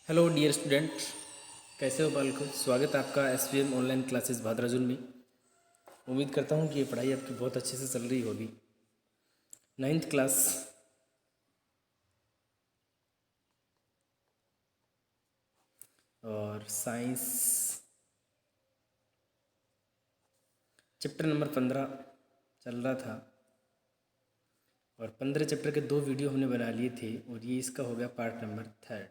Hello dear student, कैसे हो बालको। स्वागत है आपका एसवीएम ऑनलाइन क्लासेस भादराजुल में। उम्मीद करता हूँ कि ये पढ़ाई आपकी बहुत अच्छे से चल रही होगी। 9th क्लास और साइंस चैप्टर नंबर 15 चल रहा था और 15 चैप्टर के 2 वीडियो हमने बना लिए थे और ये इसका हो गया part number 3।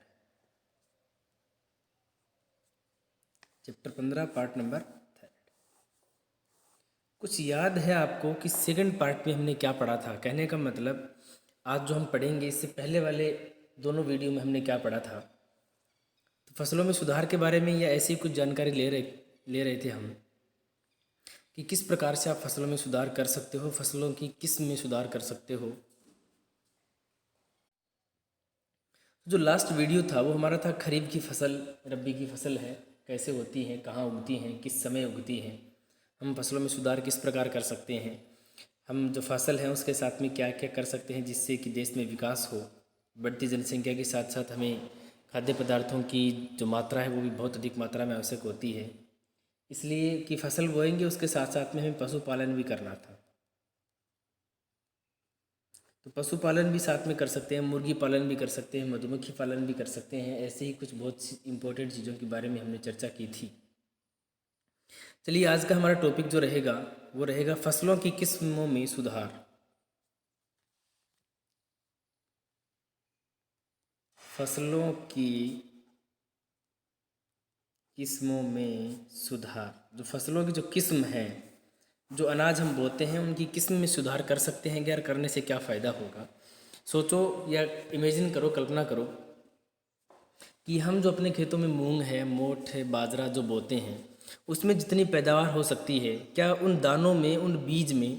Chapter 15 part number 3। कुछ याद है आपको कि सेकंड पार्ट में हमने क्या पढ़ा था? कहने का मतलब आज जो हम पढ़ेंगे इससे पहले वाले दोनों वीडियो में हमने क्या पढ़ा था। तो फसलों में सुधार के बारे में या ऐसी कुछ जानकारी ले रहे थे हम कि किस प्रकार से आप फसलों में सुधार कर सकते हो, फसलों की किस्म में सुधार कर सकते हो। जो लास्ट वीडियो था वो हमारा था खरीफ की फसल, रबी की फसल है, कैसे होती हैं, कहाँ उगती हैं, किस समय उगती हैं, हम फसलों में सुधार किस प्रकार कर सकते हैं, हम जो फसल है उसके साथ में क्या क्या कर सकते हैं जिससे कि देश में विकास हो। बढ़ती जनसंख्या के साथ साथ हमें खाद्य पदार्थों की जो मात्रा है वो भी बहुत अधिक मात्रा में आवश्यक होती है, इसलिए कि फसल बोएंगे उसके साथ साथ में हमें पशुपालन भी करना था। तो पशुपालन भी साथ में कर सकते हैं, मुर्गी पालन भी कर सकते हैं, मधुमक्खी पालन भी कर सकते हैं। ऐसे ही कुछ बहुत इंपॉर्टेंट चीज़ों के बारे में हमने चर्चा की थी। चलिए आज का हमारा टॉपिक जो रहेगा वो रहेगा फसलों की किस्मों में सुधार। फसलों की किस्मों में सुधार। जो फसलों की जो किस्म है, जो अनाज हम बोते हैं उनकी किस्म में सुधार कर सकते हैं क्या? करने से क्या फ़ायदा होगा? सोचो या इमेजिन करो, कल्पना करो कि हम जो अपने खेतों में मूंग है, मोठ है, बाजरा जो बोते हैं उसमें जितनी पैदावार हो सकती है, क्या उन दानों में, उन बीज में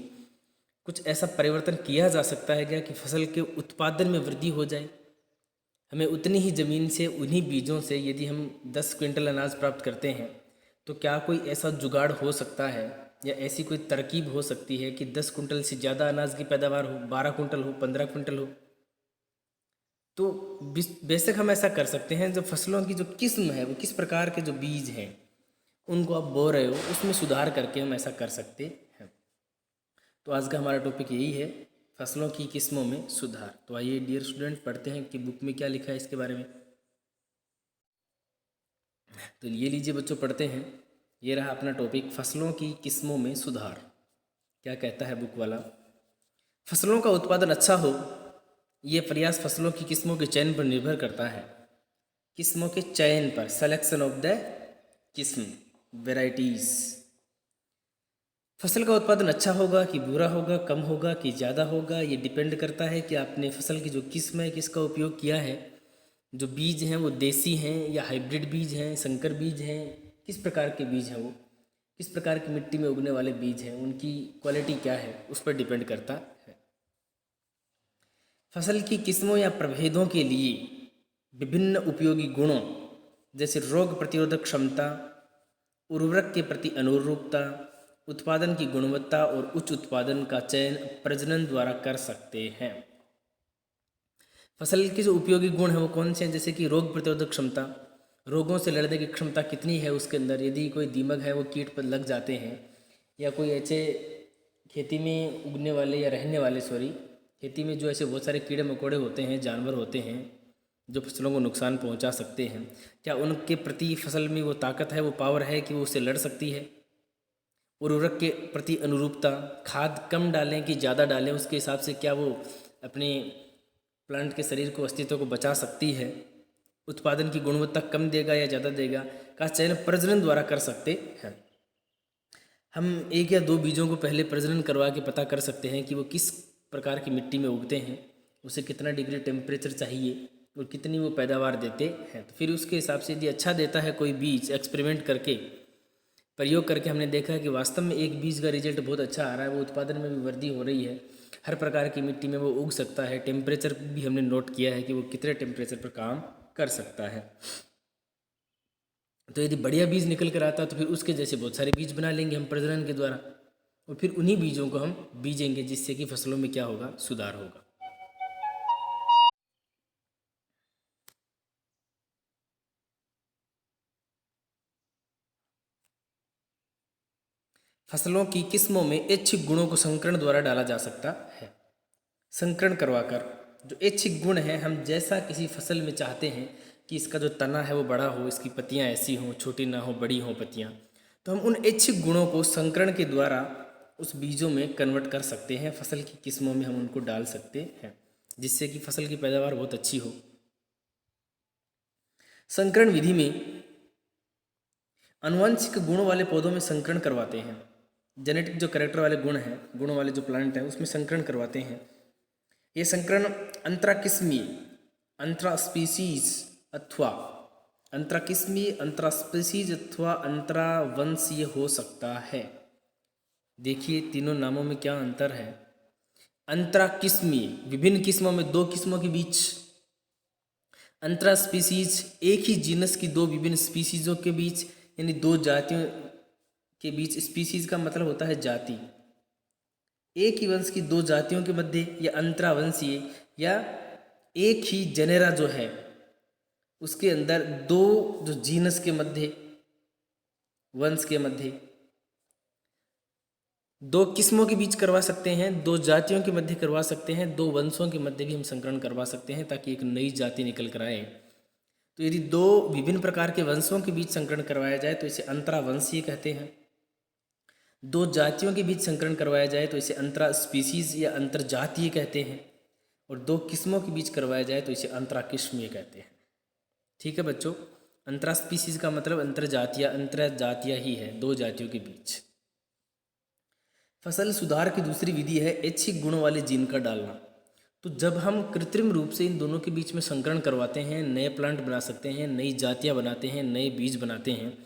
कुछ ऐसा परिवर्तन किया जा सकता है क्या कि फसल के उत्पादन में वृद्धि हो जाए? हमें उतनी ही ज़मीन से, उन्हीं बीजों से यदि हम 10 क्विंटल अनाज प्राप्त करते हैं तो क्या कोई ऐसा जुगाड़ हो सकता है या ऐसी कोई तरकीब हो सकती है कि 10 कुंटल से ज़्यादा अनाज की पैदावार हो, 12 कुंटल हो, 15 कुंटल हो? तो बेशक हम ऐसा कर सकते हैं। जो फसलों की जो किस्म है, वो किस प्रकार के जो बीज हैं उनको आप बो रहे हो, उसमें सुधार करके हम ऐसा कर सकते हैं। तो आज का हमारा टॉपिक यही है, फसलों की किस्मों में सुधार। तो आइए डियर स्टूडेंट पढ़ते हैं कि बुक में क्या लिखा है इसके बारे में। तो ये लीजिए बच्चों, पढ़ते हैं। ये रहा अपना टॉपिक, फसलों की किस्मों में सुधार। क्या कहता है बुक वाला? फसलों का उत्पादन अच्छा हो, ये प्रयास फसलों की किस्मों के चयन पर निर्भर करता है। किस्मों के चयन पर, सेलेक्शन ऑफ द किस्म, वेराइटीज। फसल का उत्पादन अच्छा होगा कि बुरा होगा, कम होगा कि ज़्यादा होगा, ये डिपेंड करता है कि आपने फसल की जो किस्म है किसका उपयोग किया है। जो बीज हैं वो देसी हैं या हाइब्रिड बीज हैं, संकर बीज हैं, किस प्रकार के बीज हैं वो, किस प्रकार की मिट्टी में उगने वाले बीज हैं, उनकी क्वालिटी क्या है, उस पर डिपेंड करता है। फसल की किस्मों या प्रभेदों के लिए विभिन्न उपयोगी गुणों जैसे रोग प्रतिरोधक क्षमता, उर्वरक के प्रति अनुरूपता, उत्पादन की गुणवत्ता और उच्च उत्पादन का चयन प्रजनन द्वारा कर सकते हैं। फसल के जो उपयोगी गुण हैं वो कौन से हैं? जैसे कि रोग प्रतिरोधक क्षमता, रोगों से लड़ने की क्षमता कितनी है उसके अंदर। यदि कोई दीमक है, वो कीट पर लग जाते हैं, या कोई ऐसे खेती में उगने वाले या रहने वाले खेती में जो ऐसे बहुत सारे कीड़े मकोड़े होते हैं, जानवर होते हैं जो फसलों को नुकसान पहुंचा सकते हैं, क्या उनके प्रति फसल में वो ताकत है, वो पावर है कि वो उससे लड़ सकती है? उर्वरक के प्रति अनुरूपता, खाद कम डालें कि ज़्यादा डालें, उसके हिसाब से क्या वो अपने प्लांट के शरीर को, अस्तित्व को बचा सकती है? उत्पादन की गुणवत्ता कम देगा या ज़्यादा देगा का चयन प्रजनन द्वारा कर सकते हैं। हम एक या दो बीजों को पहले प्रजनन करवा के पता कर सकते हैं कि वो किस प्रकार की मिट्टी में उगते हैं, उसे कितना डिग्री टेम्परेचर चाहिए और कितनी वो पैदावार देते हैं। तो फिर उसके हिसाब से यदि अच्छा देता है कोई बीज, एक्सपेरिमेंट करके, प्रयोग करके हमने देखा है कि वास्तव में एक बीज का रिजल्ट बहुत अच्छा आ रहा है, वो उत्पादन में भी वृद्धि हो रही है, हर प्रकार की मिट्टी में वो उग सकता है, टेम्परेचर भी हमने नोट किया है कि वो कितने टेम्परेचर पर काम कर सकता है। तो यदि बढ़िया बीज निकल कर आता है तो फिर उसके जैसे बहुत सारे बीज बना लेंगे हम प्रजनन के द्वारा, और फिर उन्हीं बीजों को हम बीजेंगे जिससे कि फसलों में क्या होगा? सुधार होगा। फसलों की किस्मों में ऐच्छिक गुणों को संकरण द्वारा डाला जा सकता है। संकरण करवाकर जो ऐच्छिक गुण हैं, हम जैसा किसी फसल में चाहते हैं कि इसका जो तना है वो बड़ा हो, इसकी पत्तियां ऐसी हों, छोटी ना हो, बड़ी हों पत्तियां, तो हम उन ऐच्छिक गुणों को संकरण के द्वारा उस बीजों में कन्वर्ट कर सकते हैं, फसल की किस्मों में हम उनको डाल सकते हैं, जिससे कि फसल की पैदावार बहुत अच्छी हो। संकरण विधि में आनुवंशिक गुणों वाले पौधों में संकरण करवाते हैं। जेनेटिक जो कैरेक्टर वाले गुण हैं, गुणों वाले जो प्लांट हैं, उसमें संकरण करवाते हैं। ये संकरण अंतराकिस्मीय, अंतरास्पीसीज अथवा अंतरावंशीय हो सकता है। देखिए तीनों नामों में क्या अंतर है। अंतराकिस्मीय विभिन्न किस्मों में, दो किस्मों के बीच। अंतरास्पीसीज एक ही जीनस की दो विभिन्न स्पीसीजों के बीच, यानी दो जातियों के बीच। स्पीसीज का मतलब होता है जाति। एक ही वंश की दो जातियों के मध्य, या अंतरावंशीय, या एक ही जेनेरा जो है उसके अंदर दो जो जीनस के मध्य, वंश के मध्य, दो किस्मों के बीच करवा सकते हैं, दो जातियों के मध्य करवा सकते हैं, दो वंशों के मध्य भी हम संकरण करवा सकते हैं, ताकि एक नई जाति निकल कर आए। तो यदि दो विभिन्न प्रकार के वंशों के बीच संकरण करवाया जाए तो इसे अंतरावंशीय कहते हैं। दो जातियों के बीच संकरण करवाया जाए तो इसे अंतरा स्पीसीज या अंतरजातीय कहते हैं, और दो किस्मों के बीच करवाया जाए तो इसे अंतराकिस्मीय कहते हैं। ठीक है बच्चों, अंतरा स्पीसीज का मतलब अंतरजातीय ही है, दो जातियों के बीच। फसल सुधार की दूसरी विधि है ऐच्छिक गुणों वाले जीन का डालना। तो जब हम कृत्रिम रूप से इन दोनों के बीच में संकरण करवाते हैं, नए प्लांट बना सकते हैं, नई जातियाँ बनाते हैं, नए बीज बनाते हैं,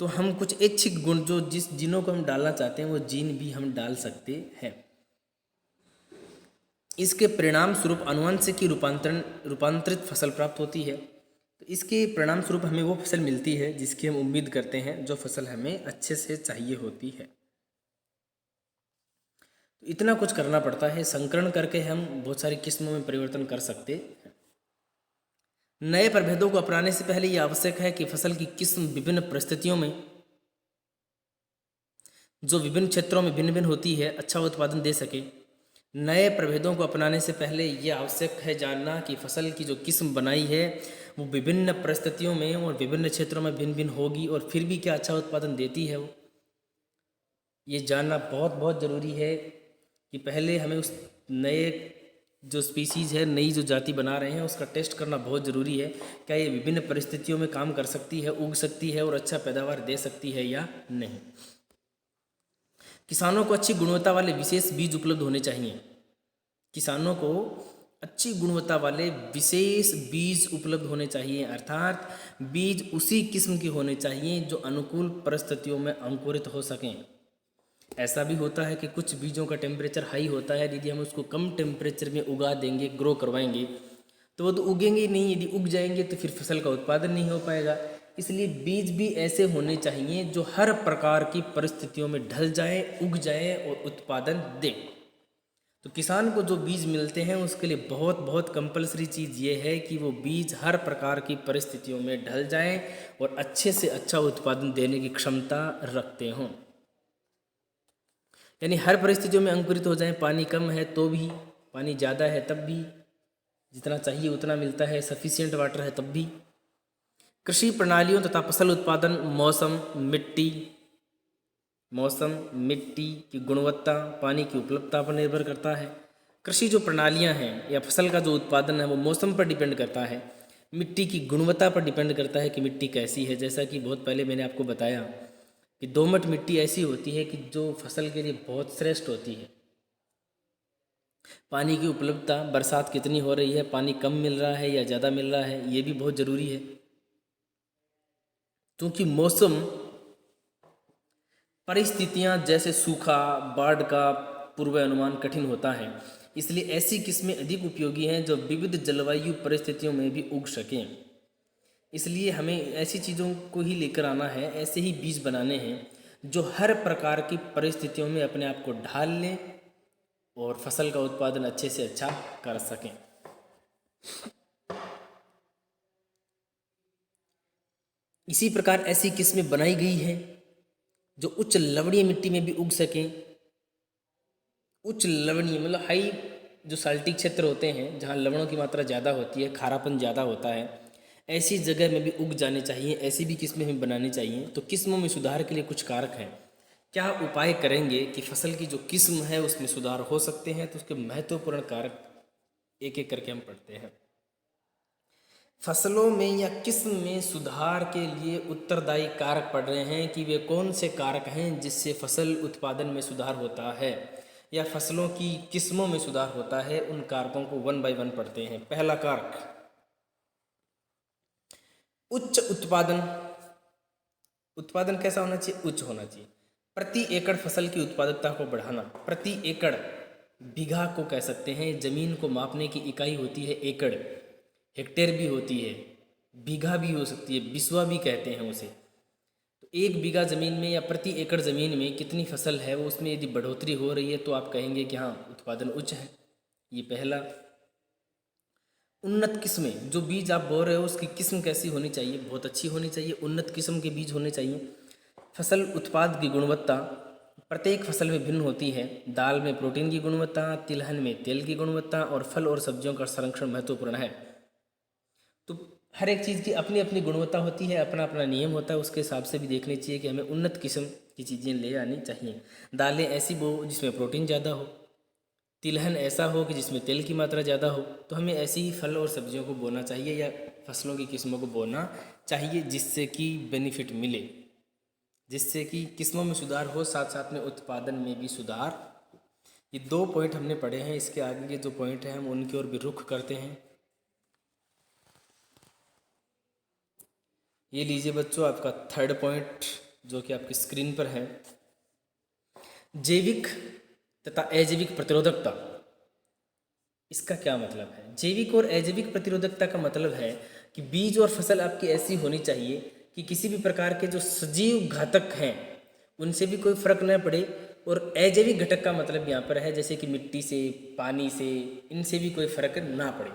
तो हम कुछ ऐच्छिक गुण जो जिस जीनों को हम डालना चाहते हैं वो जीन भी हम डाल सकते हैं। इसके परिणाम स्वरूप आनुवंशिक रूपांतरित फसल प्राप्त होती है। तो इसके परिणाम स्वरूप हमें वो फसल मिलती है जिसकी हम उम्मीद करते हैं, जो फसल हमें अच्छे से चाहिए होती है। तो इतना कुछ करना पड़ता है, संकरण करके हम बहुत सारी किस्मों में परिवर्तन कर सकते हैं। नए प्रभेदों को अपनाने से पहले यह आवश्यक है कि फसल की किस्म विभिन्न परिस्थितियों में, जो विभिन्न क्षेत्रों में भिन्न भिन्न होती है, अच्छा उत्पादन दे सके। नए प्रभेदों को अपनाने से पहले यह आवश्यक है जानना कि फसल की जो किस्म बनाई है वो विभिन्न परिस्थितियों में और विभिन्न क्षेत्रों में भिन्न भिन्न होगी, और फिर भी क्या अच्छा उत्पादन देती है वो, ये जानना बहुत बहुत ज़रूरी है। कि पहले हमें उस नए जो स्पीसीज़ है, नई जो जाति बना रहे हैं, उसका टेस्ट करना बहुत ज़रूरी है। क्या ये विभिन्न परिस्थितियों में काम कर सकती है, उग सकती है और अच्छा पैदावार दे सकती है या नहीं। किसानों को अच्छी गुणवत्ता वाले विशेष बीज उपलब्ध होने चाहिए। किसानों को अच्छी गुणवत्ता वाले विशेष बीज उपलब्ध होने चाहिए, अर्थात बीज उसी किस्म के होने चाहिए जो अनुकूल परिस्थितियों में अंकुरित हो सकें। ऐसा भी होता है कि कुछ बीजों का टेम्परेचर हाई होता है, यदि हम उसको कम टेम्परेचर में उगा देंगे, ग्रो करवाएंगे, तो वो तो उगेंगे ही नहीं। यदि उग जाएंगे तो फिर फसल का उत्पादन नहीं हो पाएगा। इसलिए बीज भी ऐसे होने चाहिए जो हर प्रकार की परिस्थितियों में ढल जाए, उग जाए और उत्पादन दे। तो किसान को जो बीज मिलते हैं उसके लिए बहुत बहुत कंपलसरी चीज़ ये है कि वो बीज हर प्रकार की परिस्थितियों में ढल जाएं और अच्छे से अच्छा उत्पादन देने की क्षमता रखते हों। यानी हर परिस्थितियों में अंकुरित हो जाएं। पानी कम है तो भी, पानी ज़्यादा है तब भी, जितना चाहिए उतना मिलता है, सफिशिएंट वाटर है तब भी। कृषि प्रणालियों तथा फसल उत्पादन मौसम, मिट्टी की गुणवत्ता, पानी की उपलब्धता पर निर्भर करता है। कृषि जो प्रणालियां हैं या फसल का जो उत्पादन है वो मौसम पर डिपेंड करता है, मिट्टी की गुणवत्ता पर डिपेंड करता है कि मिट्टी कैसी है। जैसा कि बहुत पहले मैंने आपको बताया कि दोमट मिट्टी ऐसी होती है कि जो फसल के लिए बहुत श्रेष्ठ होती है। पानी की उपलब्धता, बरसात कितनी हो रही है, पानी कम मिल रहा है या ज़्यादा मिल रहा है, ये भी बहुत ज़रूरी है। क्योंकि मौसम परिस्थितियां जैसे सूखा, बाढ़ का पूर्वानुमान कठिन होता है, इसलिए ऐसी किस्में अधिक उपयोगी हैं जो विविध जलवायु परिस्थितियों में भी उग सकें। इसलिए हमें ऐसी चीज़ों को ही लेकर आना है, ऐसे ही बीज बनाने हैं जो हर प्रकार की परिस्थितियों में अपने आप को ढाल लें और फसल का उत्पादन अच्छे से अच्छा कर सकें। इसी प्रकार ऐसी किस्में बनाई गई हैं जो उच्च लवणीय मिट्टी में भी उग सकें। उच्च लवणीय मतलब हाई जो साल्टिक क्षेत्र होते हैं जहाँ लवणों की मात्रा ज़्यादा होती है, खारापन ज़्यादा होता है, ऐसी जगह में भी उग जाने चाहिए। ऐसी भी किस्में हमें बनानी चाहिए। तो किस्मों में सुधार के लिए कुछ कारक हैं। क्या उपाय करेंगे कि फसल की जो किस्म है उसमें सुधार हो सकते हैं? तो उसके महत्वपूर्ण कारक एक एक करके हम पढ़ते हैं। फसलों में या किस्म में सुधार के लिए उत्तरदायी कारक पढ़ रहे हैं कि वे कौन से कारक हैं जिससे फसल उत्पादन में सुधार होता है या फसलों की किस्मों में सुधार होता है। उन कारकों को वन बाय वन पढ़ते हैं। पहला कारक उच्च उत्पादन। उत्पादन कैसा होना चाहिए? उच्च होना चाहिए। प्रति एकड़ फसल की उत्पादकता को बढ़ाना। प्रति एकड़ बीघा को कह सकते हैं। जमीन को मापने की इकाई होती है एकड़, हेक्टेयर भी होती है, बीघा भी हो सकती है, बिस्वा भी कहते हैं उसे। तो एक बीघा ज़मीन में या प्रति एकड़ ज़मीन में कितनी फसल है वो, उसमें यदि बढ़ोतरी हो रही है तो आप कहेंगे कि हाँ उत्पादन उच्च है। ये पहला। उन्नत किस्में, जो बीज आप बो रहे हो उसकी किस्म कैसी होनी चाहिए? बहुत अच्छी होनी चाहिए। उन्नत किस्म के बीज होने चाहिए। फसल उत्पाद की गुणवत्ता प्रत्येक फसल में भिन्न होती है। दाल में प्रोटीन की गुणवत्ता, तिलहन में तेल की गुणवत्ता और फल और सब्जियों का संरक्षण महत्वपूर्ण है। तो हर एक चीज़ की अपनी अपनी गुणवत्ता होती है, अपना अपना नियम होता है। उसके हिसाब से भी देखनी चाहिए कि हमें उन्नत किस्म की चीज़ें ले आनी चाहिए। दालें ऐसी बो जिसमें प्रोटीन ज़्यादा हो, तिलहन ऐसा हो कि जिसमें तेल की मात्रा ज़्यादा हो। तो हमें ऐसी ही फल और सब्जियों को बोना चाहिए या फसलों की किस्मों को बोना चाहिए जिससे कि बेनिफिट मिले, जिससे कि किस्मों में सुधार हो, साथ साथ में उत्पादन में भी सुधार। ये दो पॉइंट हमने पढ़े हैं। इसके आगे के जो पॉइंट हैं हम उनकी ओर भी रुख करते हैं। ये लीजिए बच्चों आपका थर्ड पॉइंट जो कि आपकी स्क्रीन पर है। जैविक तथा अजैविक प्रतिरोधकता। इसका क्या मतलब है? जैविक और अजैविक प्रतिरोधकता का मतलब है कि बीज और फसल आपकी ऐसी होनी चाहिए कि किसी भी प्रकार के जो सजीव घातक हैं उनसे भी कोई फर्क न पड़े। और अजैविक घटक का मतलब यहाँ पर है जैसे कि मिट्टी से, पानी से, इनसे भी कोई फर्क ना पड़े।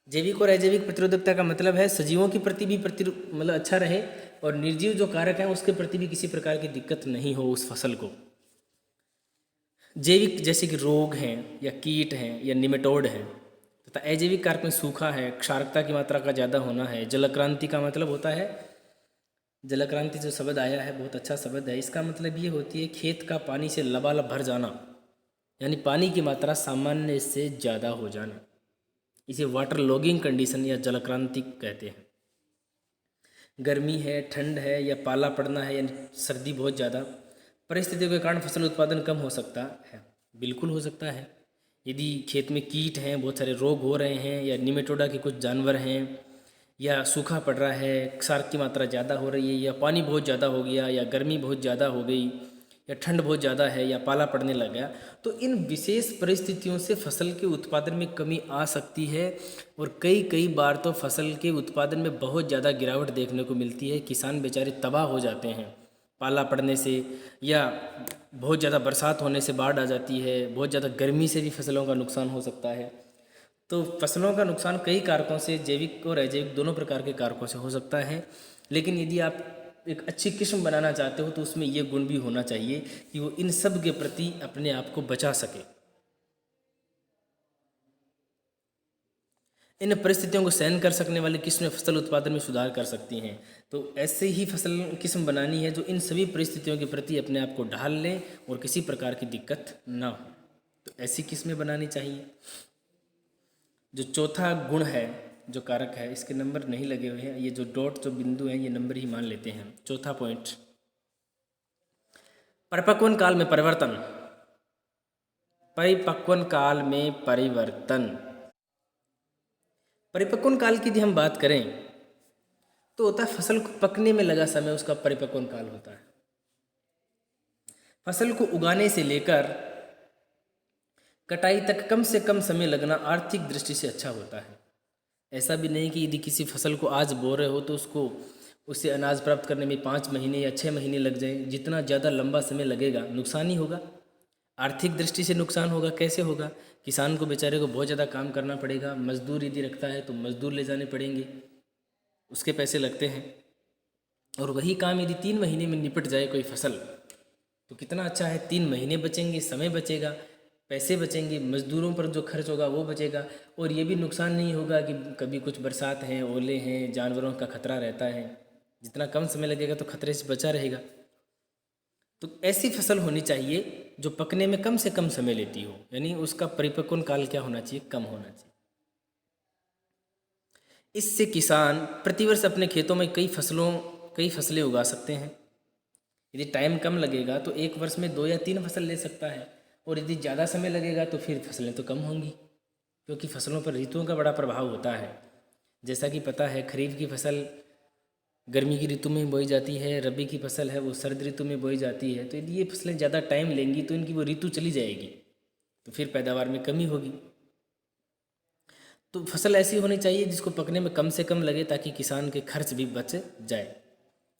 जैविक और अजैविक प्रतिरोधकता का मतलब है सजीवों के प्रति भी मतलब अच्छा रहे और निर्जीव जो कारक हैं उसके प्रति भी किसी प्रकार की दिक्कत नहीं हो उस फसल को। जैविक जैसे कि रोग हैं या कीट हैं या निमेटोड हैं, तथा अजैविक कारक में सूखा है, क्षारकता की मात्रा का ज़्यादा होना है। जलक्रांति का मतलब होता है, जलक्रांति जो शब्द आया है बहुत अच्छा शब्द है। इसका मतलब ये होती है खेत का पानी से लबालब भर जाना, यानी पानी की मात्रा सामान्य से ज़्यादा हो जाना। इसे वाटर लॉगिंग कंडीशन या जलक्रांति कहते हैं। गर्मी है, ठंड है या पाला पड़ना है यानी सर्दी बहुत ज़्यादा परिस्थितियों के कारण फसल उत्पादन कम हो सकता है। बिल्कुल हो सकता है। यदि खेत में कीट हैं, बहुत सारे रोग हो रहे हैं, या निमेटोडा के कुछ जानवर हैं, या सूखा पड़ रहा है, क्षार की मात्रा ज़्यादा हो रही है, या पानी बहुत ज़्यादा हो गया, या गर्मी बहुत ज़्यादा हो गई, या ठंड बहुत ज़्यादा है, या पाला पड़ने लग गया, तो इन विशेष परिस्थितियों से फसल के उत्पादन में कमी आ सकती है। और कई बार तो फसल के उत्पादन में बहुत ज़्यादा गिरावट देखने को मिलती है। किसान बेचारे तबाह हो जाते हैं पाला पड़ने से, या बहुत ज़्यादा बरसात होने से बाढ़ आ जाती है, बहुत ज़्यादा गर्मी से भी फसलों का नुकसान हो सकता है। तो फसलों का नुकसान कई कारकों से, जैविक और अजैविक दोनों प्रकार के कारकों से हो सकता है। लेकिन यदि आप एक अच्छी किस्म बनाना चाहते हो तो उसमें ये गुण भी होना चाहिए कि वो इन सब के प्रति अपने आप को बचा सके। इन परिस्थितियों को सहन कर सकने वाली किस्में फसल उत्पादन में सुधार कर सकती हैं। तो ऐसे ही फसल किस्म बनानी है जो इन सभी परिस्थितियों के प्रति अपने आप को ढाल लें और किसी प्रकार की दिक्कत ना हो। तो ऐसी किस्में बनानी चाहिए। जो चौथा गुण है, जो कारक है, इसके नंबर नहीं लगे हुए हैं, ये जो डॉट जो बिंदु हैं ये नंबर ही मान लेते हैं। चौथा पॉइंट, परिपक्वन काल में परिवर्तन। परिपक्वन काल में परिवर्तन। परिपक्वन काल की यदि हम बात करें तो होता है फसल को पकने में लगा समय, उसका परिपक्वन काल होता है। फसल को उगाने से लेकर कटाई तक कम से कम समय लगना आर्थिक दृष्टि से अच्छा होता है। ऐसा भी नहीं कि यदि किसी फसल को आज बो रहे हो तो उससे अनाज प्राप्त करने में 5 महीने या 6 महीने लग जाए। जितना ज़्यादा लंबा समय लगेगा नुकसान ही होगा, आर्थिक दृष्टि से नुकसान होगा। कैसे होगा? किसान को बेचारे को बहुत ज़्यादा काम करना पड़ेगा। मजदूर यदि रखता है तो मजदूर ले जाने पड़ेंगे, उसके पैसे लगते हैं। और वही काम यदि 3 महीने में निपट जाए कोई फसल, तो कितना अच्छा है। 3 महीने बचेंगे, समय बचेगा, पैसे बचेंगे, मजदूरों पर जो खर्च होगा वो बचेगा, और ये भी नुकसान नहीं होगा कि कभी कुछ बरसात है, ओले हैं, जानवरों का खतरा रहता है। जितना कम समय लगेगा तो खतरे से बचा रहेगा। तो ऐसी फसल होनी चाहिए जो पकने में कम से कम समय लेती हो, यानी उसका परिपक्वन काल क्या होना चाहिए, कम होना चाहिए। इससे किसान प्रतिवर्ष अपने खेतों में कई फसलें उगा सकते हैं। यदि टाइम कम लगेगा तो एक वर्ष में 2 या 3 फसल ले सकता है, और यदि ज़्यादा समय लगेगा तो फिर फसलें तो कम होंगी, क्योंकि फसलों पर ऋतुओं का बड़ा प्रभाव होता है। जैसा कि पता है, खरीफ की फसल गर्मी की ऋतु में बोई जाती है, रबी की फसल है वो सर्द ऋतु में बोई जाती है। तो यदि ये फसलें ज़्यादा टाइम लेंगी तो इनकी वो ऋतु चली जाएगी, तो फिर पैदावार में कमी होगी। तो फसल ऐसी होनी चाहिए जिसको पकने में कम से कम लगे, ताकि किसान के खर्च भी बच जाए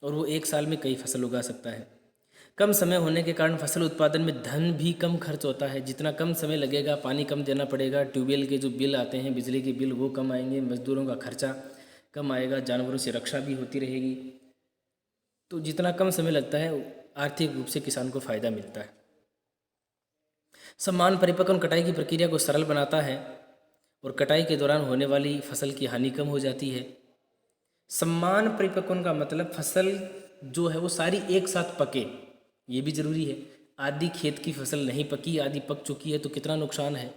और वो एक साल में कई फसल उगा सकता है। कम समय होने के कारण फसल उत्पादन में धन भी कम खर्च होता है। जितना कम समय लगेगा, पानी कम देना पड़ेगा, ट्यूबवेल के जो बिल आते हैं, बिजली के बिल, वो कम आएंगे, मजदूरों का खर्चा कम आएगा, जानवरों से रक्षा भी होती रहेगी। तो जितना कम समय लगता है, आर्थिक रूप से किसान को फायदा मिलता है। समान परिपक्वन कटाई की प्रक्रिया को सरल बनाता है, और कटाई के दौरान होने वाली फसल की हानि कम हो जाती है। समान परिपक्वन का मतलब फसल जो है वो सारी एक साथ पके, ये भी जरूरी है। आधी खेत की फसल नहीं पकी, आधी पक चुकी है, तो कितना नुकसान है।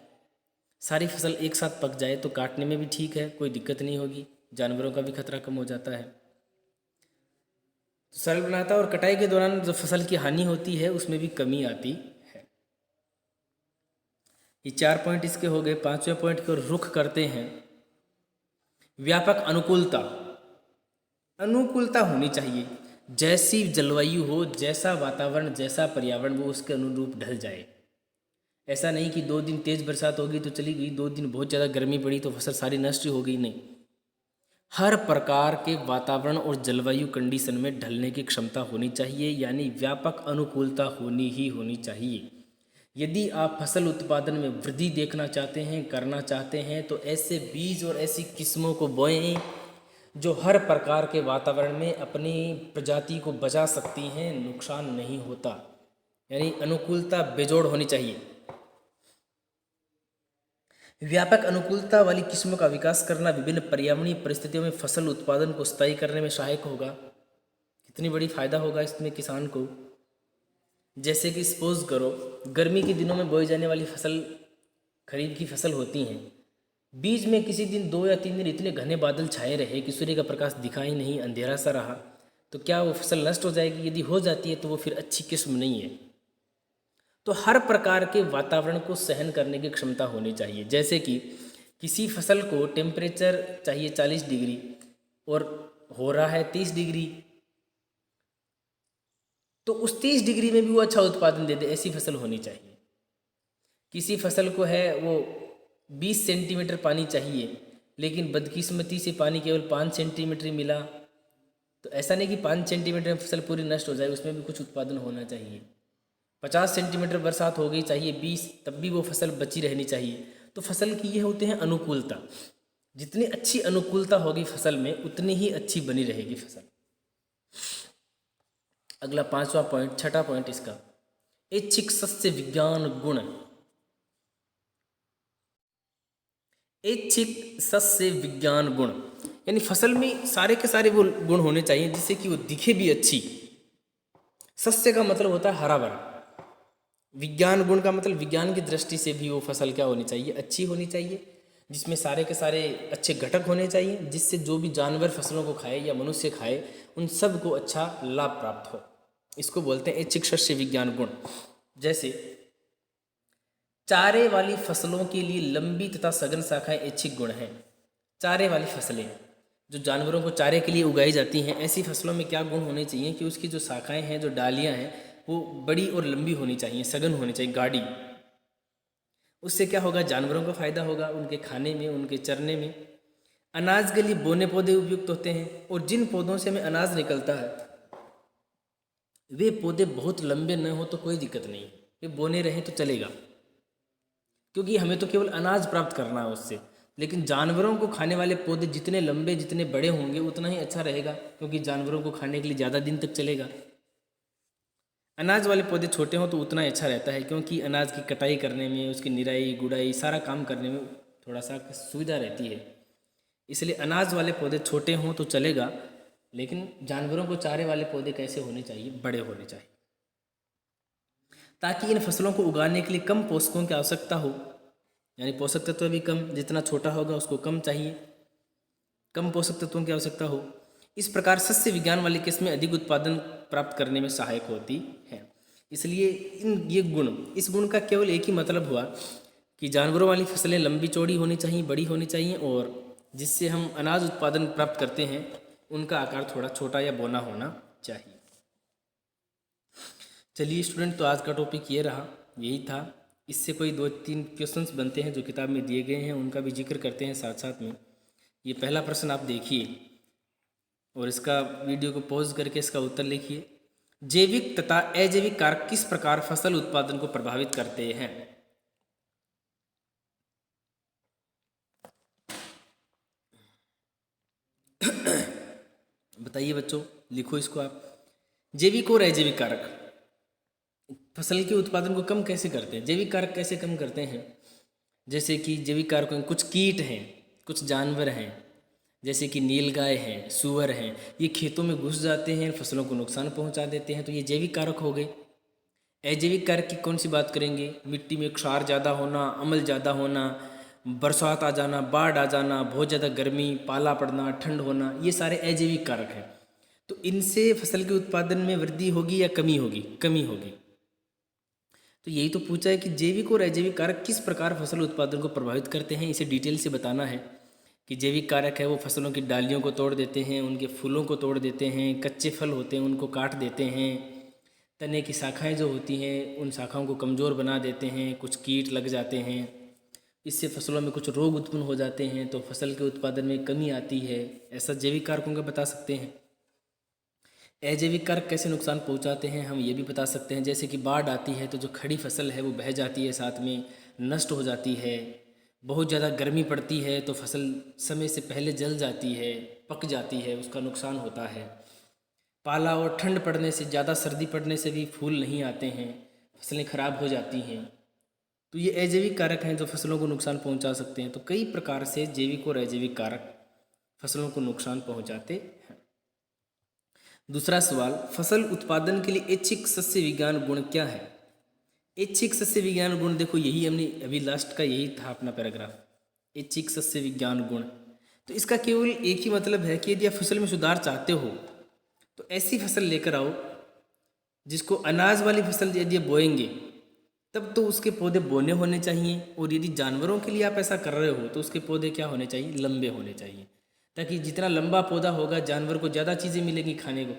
सारी फसल एक साथ पक जाए तो काटने में भी ठीक है, कोई दिक्कत नहीं होगी, जानवरों का भी खतरा कम हो जाता है। तो सरल बनाता है, और कटाई के दौरान जो फसल की हानि होती है उसमें भी कमी आती है। ये 4 पॉइंट इसके हो गए। 5वें पॉइंट की ओर रुख करते हैं। व्यापक अनुकूलता। अनुकूलता होनी चाहिए। जैसी जलवायु हो, जैसा वातावरण, जैसा पर्यावरण, वो उसके अनुरूप ढल जाए। ऐसा नहीं कि 2 दिन तेज़ बरसात होगी तो चली गई, 2 दिन बहुत ज़्यादा गर्मी पड़ी तो फसल सारी नष्ट हो गई, नहीं। हर प्रकार के वातावरण और जलवायु कंडीशन में ढलने की क्षमता होनी चाहिए, यानी व्यापक अनुकूलता होनी चाहिए। यदि आप फसल उत्पादन में वृद्धि देखना चाहते हैं, करना चाहते हैं, तो ऐसे बीज और ऐसी किस्मों को बोएं जो हर प्रकार के वातावरण में अपनी प्रजाति को बचा सकती हैं, नुकसान नहीं होता। यानी अनुकूलता बेजोड़ होनी चाहिए। व्यापक अनुकूलता वाली किस्मों का विकास करना विभिन्न पर्यावरणीय परिस्थितियों में फसल उत्पादन को स्थायी करने में सहायक होगा। कितनी बड़ी फायदा होगा इसमें किसान को। जैसे कि सपोज करो, गर्मी के दिनों में बोई जाने वाली फसल, खरीफ की फसल होती हैं, बीच में किसी दिन 2 या 3 दिन इतने घने बादल छाए रहे कि सूर्य का प्रकाश दिखाई नहीं, अंधेरा सा रहा, तो क्या वो फसल नष्ट हो जाएगी? यदि हो जाती है तो वो फिर अच्छी किस्म नहीं है। तो हर प्रकार के वातावरण को सहन करने की क्षमता होनी चाहिए। जैसे कि किसी फसल को टेम्परेचर चाहिए 40 डिग्री और हो रहा है 30 डिग्री, तो उस 30 डिग्री में भी वो अच्छा उत्पादन दे दे, ऐसी फसल होनी चाहिए। किसी फसल को है वो 20 सेंटीमीटर पानी चाहिए, लेकिन बदकिस्मती से पानी केवल 5 सेंटीमीटर ही मिला, तो ऐसा नहीं कि 5 सेंटीमीटर में फसल पूरी नष्ट हो जाए, उसमें भी कुछ उत्पादन होना चाहिए। 50 सेंटीमीटर बरसात हो गई, चाहिए 20, तब भी वो फसल बची रहनी चाहिए। तो फसल की ये होते हैं अनुकूलता। जितनी अच्छी अनुकूलता होगी फसल में, उतनी ही अच्छी बनी रहेगी फसल। अगला 5वां पॉइंट, 6ठा पॉइंट इसका, ऐच्छिक सस्य विज्ञान गुण। ऐच्छिक सस्य विज्ञान गुण यानी फसल में सारे के सारे वो गुण होने चाहिए जिससे कि वो दिखे भी अच्छी। सस्य का मतलब होता है हरा भरा। विज्ञान गुण का मतलब विज्ञान की दृष्टि से भी वो फसल क्या होनी चाहिए, अच्छी होनी चाहिए, जिसमें सारे के सारे अच्छे घटक होने चाहिए, जिससे जो भी जानवर फसलों को खाए या मनुष्य खाए, उन सब को अच्छा लाभ प्राप्त हो। इसको बोलते हैं ऐच्छिक सस्य विज्ञान गुण। जैसे चारे वाली फसलों के लिए लंबी तथा सघन शाखाएं ऐच्छिक गुण हैं। चारे वाली फसलें जो जानवरों को चारे के लिए उगाई जाती हैं, ऐसी फसलों में क्या गुण होने चाहिए कि उसकी जो शाखाएं हैं, जो डालियां हैं, वो बड़ी और लंबी होनी चाहिए, सघन होनी चाहिए, गाढ़ी। उससे क्या होगा, जानवरों को फायदा होगा, उनके खाने में, उनके चरने में। अनाज के लिए बोने पौधे उपयुक्त होते हैं, और जिन पौधों से हमें अनाज निकलता है वे पौधे बहुत लंबे न हो तो कोई दिक्कत नहीं, वे बोने रहें तो चलेगा, क्योंकि हमें तो केवल अनाज प्राप्त करना है उससे। लेकिन जानवरों को खाने वाले पौधे जितने लंबे जितने बड़े होंगे उतना ही अच्छा रहेगा, क्योंकि जानवरों को खाने के लिए ज़्यादा दिन तक चलेगा। अनाज वाले पौधे छोटे हों तो उतना ही अच्छा रहता है, क्योंकि अनाज की कटाई करने में, उसकी निराई गुड़ाई सारा काम करने में थोड़ा सा सुविधा रहती है। इसलिए अनाज वाले पौधे छोटे हों तो चलेगा, लेकिन जानवरों को चारे वाले पौधे कैसे होने चाहिए, बड़े होने चाहिए, ताकि इन फसलों को उगाने के लिए कम पोषकों की आवश्यकता हो, यानी पोषक तत्व भी कम, जितना छोटा होगा उसको कम चाहिए, कम पोषक तत्वों की आवश्यकता हो। इस प्रकार सस्य विज्ञान वाली किस्में अधिक उत्पादन प्राप्त करने में सहायक होती है। इसलिए इस गुण का केवल एक ही मतलब हुआ कि जानवरों वाली फसलें लंबी चौड़ी होनी चाहिए, बड़ी होनी चाहिए, और जिससे हम अनाज उत्पादन प्राप्त करते हैं उनका आकार थोड़ा छोटा या बौना होना चाहिए। चलिए स्टूडेंट, तो आज का टॉपिक ये रहा, यही था। इससे कोई 2-3 क्वेश्चंस बनते हैं जो किताब में दिए गए हैं, उनका भी जिक्र करते हैं साथ साथ में। ये पहला प्रश्न आप देखिए और इसका वीडियो को पॉज करके इसका उत्तर लिखिए। जैविक तथा अजैविक कारक किस प्रकार फसल उत्पादन को प्रभावित करते हैं? बताइए बच्चों, लिखो इसको आप। जैविक और अजैविक कारक फसल के उत्पादन को कम कैसे करते हैं? जैविक कारक कैसे कम करते हैं? जैसे कि जैविक कारकों में कुछ कीट हैं, कुछ जानवर हैं, जैसे कि नीलगाय हैं, सूअर हैं, ये खेतों में घुस जाते हैं, फसलों को नुकसान पहुंचा देते हैं, तो ये जैविक कारक हो गए। अजैविक कारक की कौन सी बात करेंगे? मिट्टी में क्षार ज़्यादा होना, अम्ल ज़्यादा होना, बरसात आ जाना, बाढ़ आ जाना, बहुत ज़्यादा गर्मी, पाला पड़ना, ठंड होना, ये सारे अजैविक कारक हैं। तो इनसे फसल के उत्पादन में वृद्धि होगी या कमी होगी? कमी होगी। तो यही तो पूछा है कि जैविक और अजैविक कारक किस प्रकार फसल उत्पादन को प्रभावित करते हैं, इसे डिटेल से बताना है। कि जैविक कारक है वो फसलों की डालियों को तोड़ देते हैं, उनके फूलों को तोड़ देते हैं, कच्चे फल होते हैं उनको काट देते हैं, तने की शाखाएं जो होती हैं उन शाखाओं को कमज़ोर बना देते हैं, कुछ कीट लग जाते हैं, इससे फसलों में कुछ रोग उत्पन्न हो जाते हैं, तो फसल के उत्पादन में कमी आती है। ऐसा जैविक कारकों का बता सकते हैं। अजैविक कारक कैसे नुकसान पहुंचाते हैं हम ये भी बता सकते हैं। जैसे कि बाढ़ आती है तो जो खड़ी फसल है वो बह जाती है, साथ में नष्ट हो जाती है। बहुत ज़्यादा गर्मी पड़ती है तो फसल समय से पहले जल जाती है, पक जाती है, उसका नुकसान होता है। पाला और ठंड पड़ने से, ज़्यादा सर्दी पड़ने से भी फूल नहीं आते हैं, फसलें खराब हो जाती हैं। तो ये अजैविक कारक हैं जो फसलों को नुकसान पहुंचा सकते हैं। तो कई प्रकार से जैविक और अजैविक कारक फसलों को नुकसान पहुंचाते हैं। दूसरा सवाल, फसल उत्पादन के लिए ऐच्छिक सस्य विज्ञान गुण क्या है? ऐच्छिक सस्य विज्ञान गुण, देखो यही हमने अभी लास्ट का यही था अपना पैराग्राफ, ऐच्छिक सस्य विज्ञान गुण। तो इसका केवल एक ही मतलब है कि यदि आप फसल में सुधार चाहते हो तो ऐसी फसल लेकर आओ जिसको, अनाज वाली फसल यदि आप बोएंगे तब तो उसके पौधे बोने होने चाहिए, और यदि जानवरों के लिए आप ऐसा कर रहे हो तो उसके पौधे क्या होने चाहिए? लंबे होने चाहिए, ताकि जितना लंबा पौधा होगा जानवर को ज़्यादा चीज़ें मिलेंगी खाने को।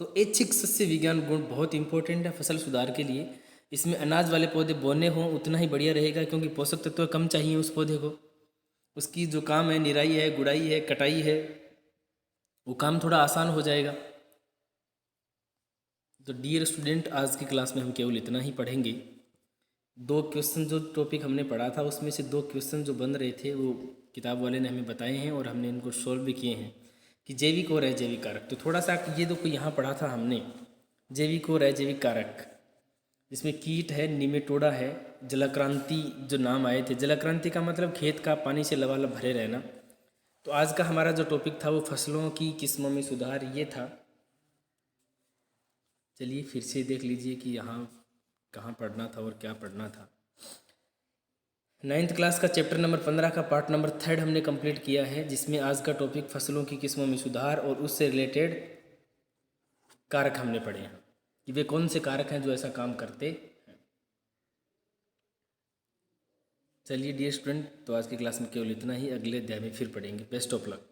तो ऐच्छिक सस्य विज्ञान गुण बहुत इंपॉर्टेंट है फसल सुधार के लिए। इसमें अनाज वाले पौधे बोने हों उतना ही बढ़िया रहेगा, क्योंकि पोषक तत्व कम चाहिए उस पौधे को। उसकी जो काम है, निराई है, गुड़ाई है, कटाई है, वो काम थोड़ा आसान हो जाएगा। तो डियर स्टूडेंट, आज की क्लास में हम केवल इतना ही पढ़ेंगे। 2 क्वेश्चन जो टॉपिक हमने पढ़ा था उसमें से 2 क्वेश्चन जो बन रहे थे वो किताब वाले ने हमें बताए हैं और हमने इनको सॉल्व भी किए हैं कि जैविक और अजैविक कारक। तो थोड़ा सा ये देखो, यहाँ पढ़ा था हमने जैविक और अजैविक कारक, जिसमें कीट है, निमेटोडा है, जलाक्रांति जो नाम आए थे। जलाक्रांति का मतलब खेत का पानी से लबालब भरे रहना। तो आज का हमारा जो टॉपिक था वो फसलों की किस्मों में सुधार ये था। चलिए फिर से देख लीजिए कि यहाँ कहाँ पढ़ना था और क्या पढ़ना था। 9th क्लास का चैप्टर नंबर 15 का पार्ट नंबर 3 हमने कंप्लीट किया है, जिसमें आज का टॉपिक फसलों की किस्मों में सुधार और उससे रिलेटेड कारक हमने पढ़े हैं कि वे कौन से कारक हैं जो ऐसा काम करते हैं। चलिए डियर स्टूडेंट, तो आज की क्लास में केवल इतना ही। अगले अध्याय में फिर पढ़ेंगे। Best of luck.